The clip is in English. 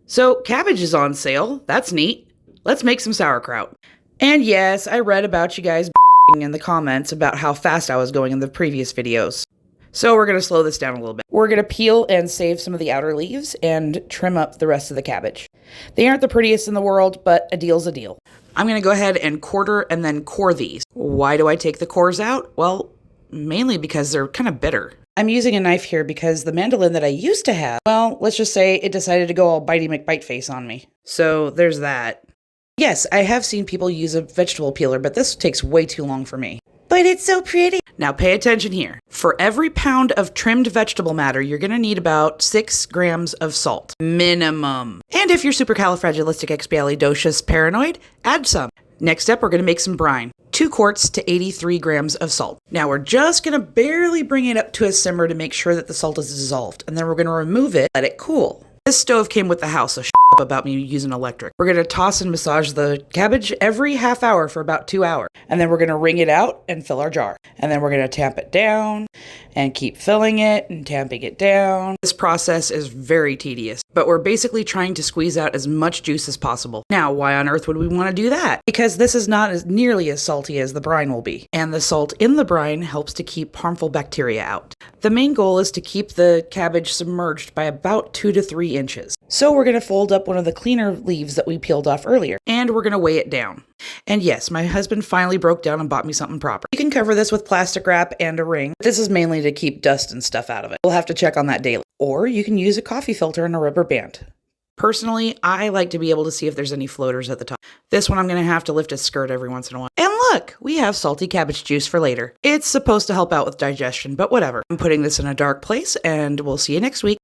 So cabbage is on sale. That's neat. Let's make some sauerkraut. And yes, I read about you guys in the comments about how fast I was going in the previous videos. So we're going to slow this down a little bit. We're going to peel and save some of the outer leaves and trim up the rest of the cabbage. They aren't the prettiest in the world, but a deal's a deal. I'm going to go ahead and quarter and then core these. Why do I take the cores out? Well, mainly because they're kind of bitter. I'm using a knife here because the mandolin that I used to have, well, let's just say it decided to go all bitey McBiteface on me. So there's that. Yes, I have seen people use a vegetable peeler, but this takes way too long for me. But it's so pretty. Now pay attention here. For every pound of trimmed vegetable matter, you're going to need about 6 grams of salt. Minimum. And if you're supercalifragilisticexpialidocious paranoid, add some. Next up, we're going to make some brine. 2 quarts to 83 grams of salt. Now we're just going to barely bring it up to a simmer to make sure that the salt is dissolved. And then we're going to remove it, let it cool. This stove came with the house, so up about me using electric. We're going to toss and massage the cabbage every half hour for about 2 hours. And then we're going to wring it out and fill our jar. And then we're going to tamp it down and keep filling it and tamping it down. This process is very tedious, but we're basically trying to squeeze out as much juice as possible. Now, why on earth would we want to do that? Because this is not nearly as salty as the brine will be. And the salt in the brine helps to keep harmful bacteria out. The main goal is to keep the cabbage submerged by about 2 to 3 inches. So we're going to fold up one of the cleaner leaves that we peeled off earlier, and we're going to weigh it down. And yes, my husband finally broke down and bought me something proper. You can cover this with plastic wrap and a ring. This is mainly to keep dust and stuff out of it. We'll have to check on that daily. Or you can use a coffee filter and a rubber band. Personally, I like to be able to see if there's any floaters at the top. This one I'm going to have to lift its skirt every once in a while. And look, we have salty cabbage juice for later. It's supposed to help out with digestion, but whatever. I'm putting this in a dark place, and we'll see you next week.